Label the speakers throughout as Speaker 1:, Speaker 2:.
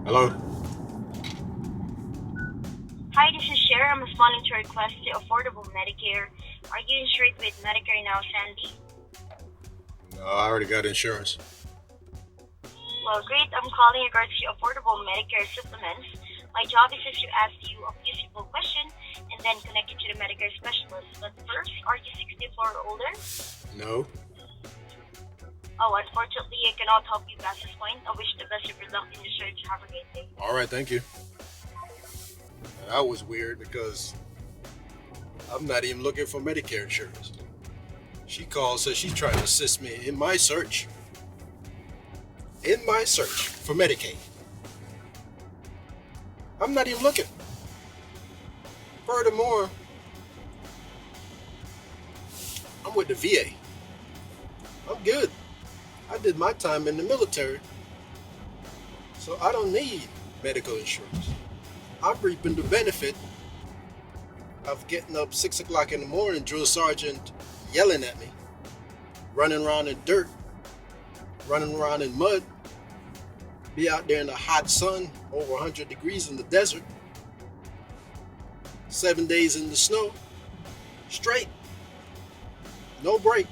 Speaker 1: Hello?
Speaker 2: Hi, this is Cher. I'm responding to a request to affordable Medicare. Are you insured with Medicare now, Sandy?
Speaker 1: No, I already got insurance.
Speaker 2: Well, great. I'm calling in regards to affordable Medicare supplements. My job is just to ask you a few simple questions and then connect you to the Medicare specialist. But first, are you 64 or older?
Speaker 1: No?
Speaker 2: Oh, unfortunately, I cannot help you past this point. I wish the best of your luck in your search. Have a great day.
Speaker 1: All right, thank you. That was weird because I'm not even looking for Medicare insurance. She called, says she's trying to assist me in my search. In my search for Medicaid. I'm not even looking. Furthermore, I'm with the VA. I'm good. I did my time in the military, so I don't need medical insurance. I'm reaping the benefit of getting up 6 o'clock in the morning, drill sergeant yelling at me, running around in dirt, running around in mud, be out there in the hot sun, over 100 degrees in the desert, 7 days in the snow, straight, no break.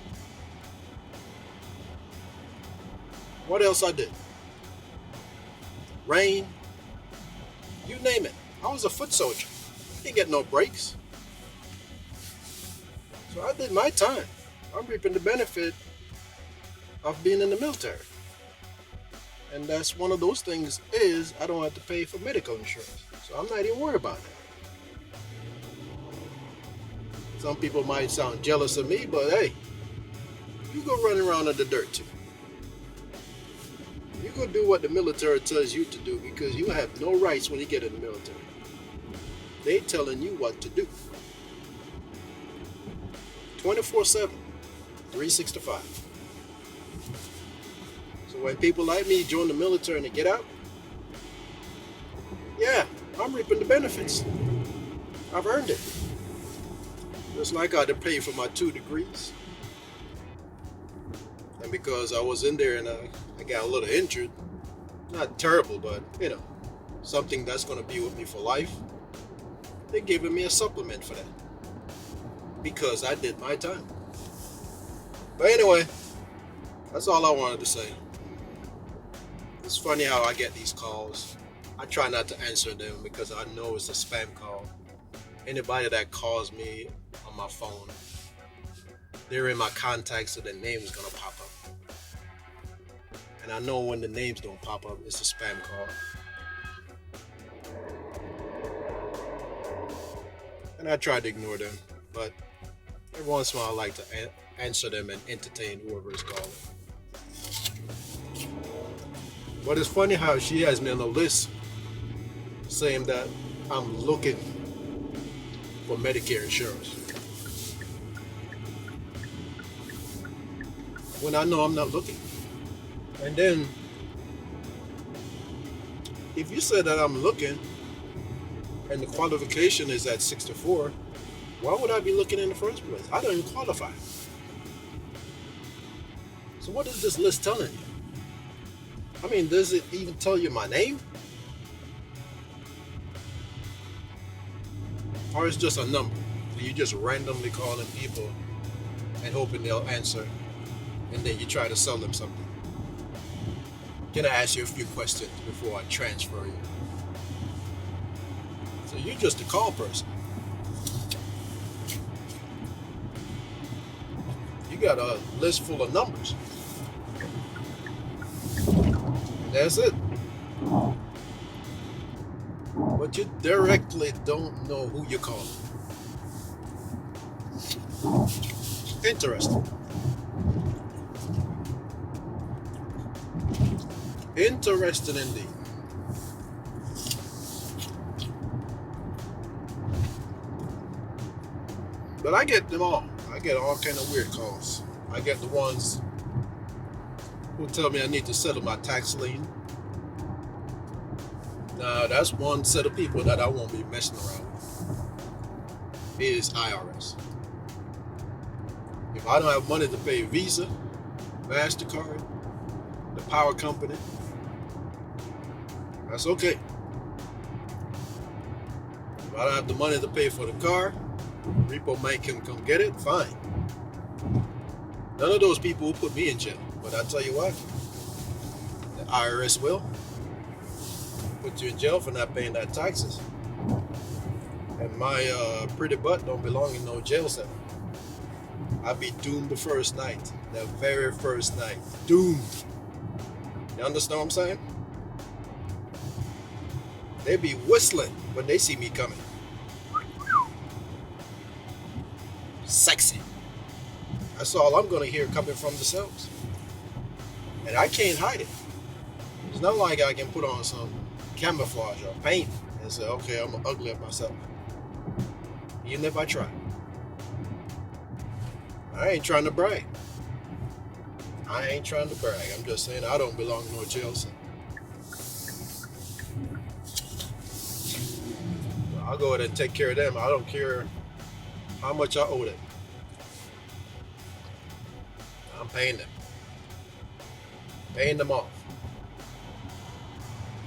Speaker 1: What else I did? Rain, you name it. I was a foot soldier. I didn't get no breaks. So I did my time. I'm reaping the benefit of being in the military. And that's one of those things is I don't have to pay for medical insurance. So I'm not even worried about that. Some people might sound jealous of me, but hey, you go running around in the dirt too. You go do what the military tells you to do because you have no rights when you get in the military. They telling you what to do. 24/7, 365. So when people like me join the military and they get out, yeah, I'm reaping the benefits. I've earned it. Just like I had to pay for my 2 degrees. And because I was in there and I got a little injured, not terrible, but something that's going to be with me for life, they're giving me a supplement for that because I did my time. But anyway, that's all I wanted to say. It's funny how I get these calls. I try not to answer them because I know it's a spam call. Anybody that calls me on my phone, they're in my contacts, so their name is going to pop up. And I know when the names don't pop up, it's a spam call. And I try to ignore them, but every once in a while I like to answer them and entertain whoever is calling. But it's funny how she has me on a list saying that I'm looking for Medicare insurance. When I know I'm not looking. And then, if you said that I'm looking and the qualification is at 64, why would I be looking in the first place? I don't even qualify. So what is this list telling you? I mean, does it even tell you my name? Or it's just a number? So you just randomly calling people and hoping they'll answer, and then you try to sell them something. Can I ask you a few questions before I transfer you? So you're just a call person. You got a list full of numbers. That's it. But you directly don't know who you're calling. Interesting. Interesting indeed. But I get them all. I get all kind of weird calls. I get the ones who tell me I need to settle my tax lien. Now, that's one set of people that I won't be messing around with. Is IRS. If I don't have money to pay Visa, MasterCard, the power company, That's okay. If I don't have the money to pay for the car, repo man can come get it, fine. None of those people will put me in jail. But I tell you what, the IRS will put you in jail for not paying that taxes. And my pretty butt don't belong in no jail cell. I'll be doomed the first night. The very first night. Doomed. You understand what I'm saying? They be whistling when they see me coming. Sexy. That's all I'm going to hear coming from the cells. And I can't hide it. It's not like I can put on some camouflage or paint and say, okay, I'm going to ugly up myself. Even if I try. I ain't trying to brag. I'm just saying I don't belong in no jail cell. I'll go ahead and take care of them. I don't care how much I owe them. I'm paying them. Paying them off.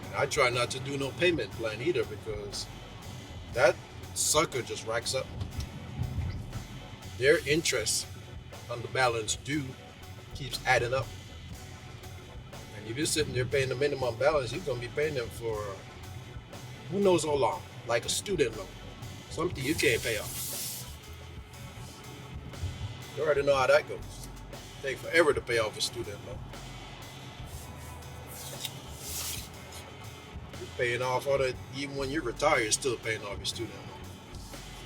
Speaker 1: And I try not to do no payment plan either because that sucker just racks up. Their interest on the balance due keeps adding up. And if you're sitting there paying the minimum balance, you're going to be paying them for who knows how long, like a student loan, something you can't pay off. You already know how that goes. It takes forever to pay off a student loan. You're paying off all that, even when you're retired, you're still paying off your student loan.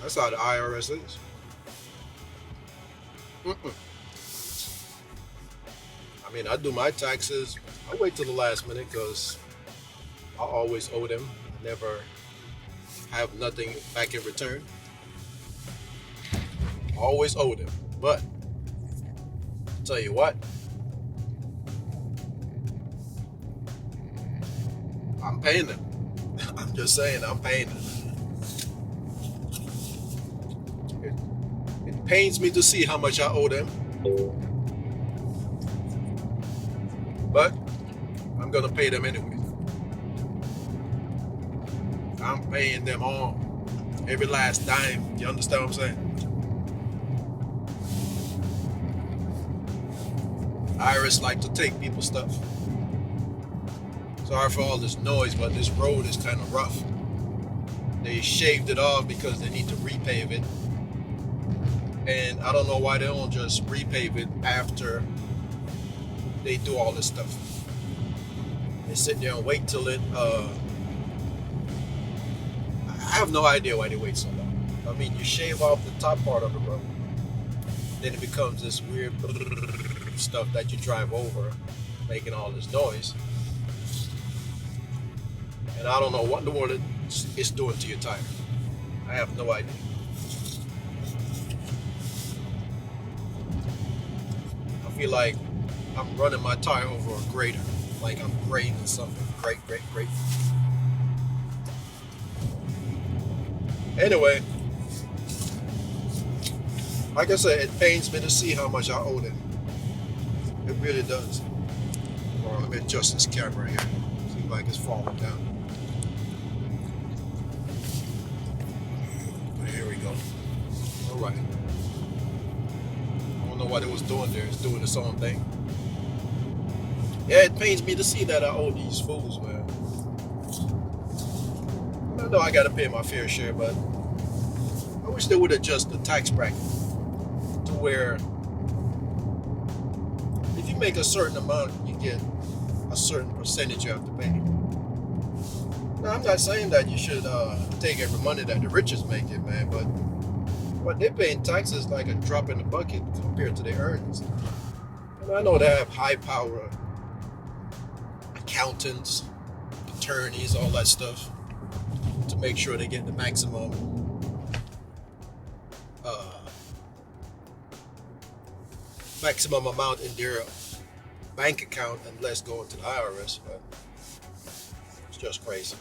Speaker 1: That's how the IRS is. I mean, I do my taxes. I wait till the last minute because I always owe them. I never have nothing back in return. Always owe them. But I'll tell you what, I'm paying them. I'm just saying, I'm paying them. It pains me to see how much I owe them. But I'm gonna pay them anyway. I'm paying them all, every last dime. You understand what I'm saying? IRS like to take people's stuff. Sorry for all this noise, but this road is kind of rough. They shaved it off because they need to repave it. And I don't know why they don't just repave it after they do all this stuff. They sit there and wait till it, I have no idea why they wait so long. I mean, you shave off the top part of the road, then it becomes this weird stuff that you drive over, making all this noise. And I don't know what in the world it's doing to your tire. I have no idea. I feel like I'm running my tire over a grater, like I'm grading something. Great. Anyway, like I said, it pains me to see how much I owe them. It really does. Well, let me adjust this camera here. Seems like it's falling down. Here we go. All right. I don't know what it was doing there. It's doing its own thing. Yeah, it pains me to see that I owe these fools, man. I know I gotta pay my fair share, but I wish they would adjust the tax bracket to where if you make a certain amount, you get a certain percentage you have to pay. Now, I'm not saying that you should take every money that the richest make it, man, but what they're paying taxes like a drop in the bucket compared to their earnings. And I know they have high power accountants, attorneys, all that stuff to make sure they get the maximum amount in their bank account and less going to the IRS, but it's just crazy.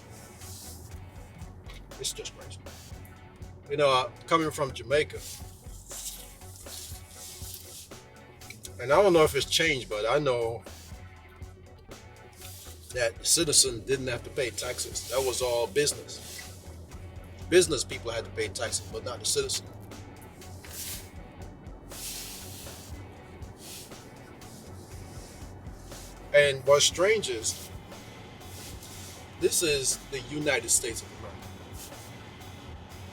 Speaker 1: It's just crazy. You know, coming from Jamaica, and I don't know if it's changed, but I know that the citizen didn't have to pay taxes. That was all business. Business people had to pay taxes, but not the citizen. And what's strange is, this is the United States of America.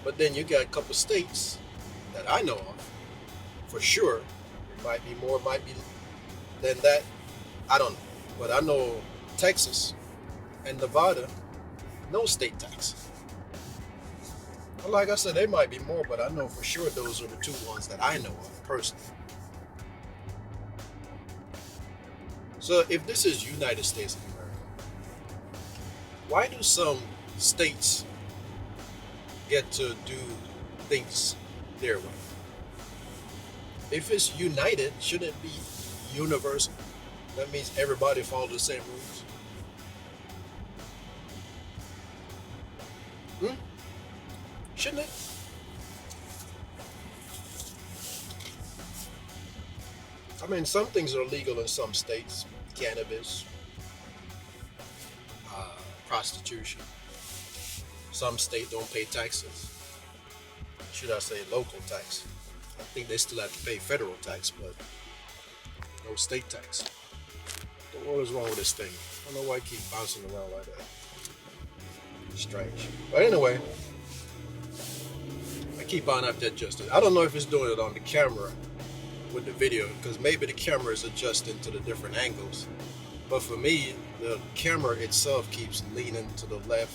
Speaker 1: But then you got a couple states that I know of, for sure. It might be more, it might be than that. I don't know. But I know Texas and Nevada, no state tax. Well, like I said, there might be more, but I know for sure those are the two ones that I know of personally. So if this is United States of America, why do some states get to do things their way? If it's united, shouldn't it be universal? That means everybody follows the same rules. Shouldn't it? I mean, some things are legal in some states. Cannabis, prostitution. Some states don't pay taxes. Should I say local tax? I think they still have to pay federal tax, but no state tax. What is wrong with this thing? I don't know why I keep bouncing around like that. Strange. But anyway, I keep on have to adjust it. I don't know if it's doing it on the camera with the video, because maybe the camera is adjusting to the different angles. But for me, the camera itself keeps leaning to the left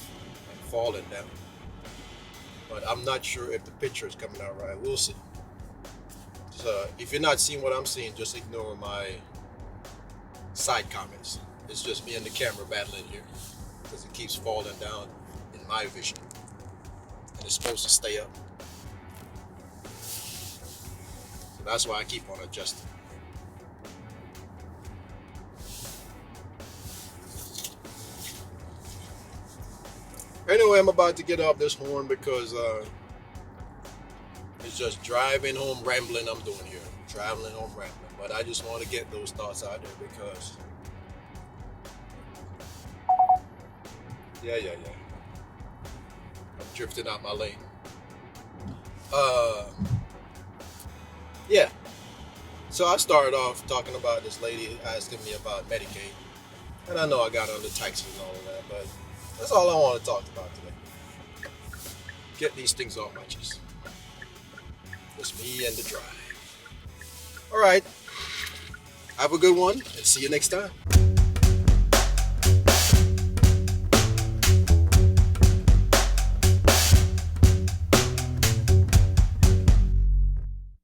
Speaker 1: and falling down. But I'm not sure if the picture is coming out right. We'll see. So if you're not seeing what I'm seeing, just ignore my side comments. It's just me and the camera battling here, because it keeps falling down in my vision, and it's supposed to stay up. So that's why I keep on adjusting. Anyway, I'm about to get off this horn because it's just driving home rambling I'm doing here. Traveling home rambling. But I just want to get those thoughts out there because yeah. I'm drifting out my lane. Yeah. So I started off talking about this lady asking me about Medicaid. And I know I got under taxes and all of that, but that's all I want to talk about today. Get these things off my chest. It's me and the drive. All right. Have a good one and see you next time.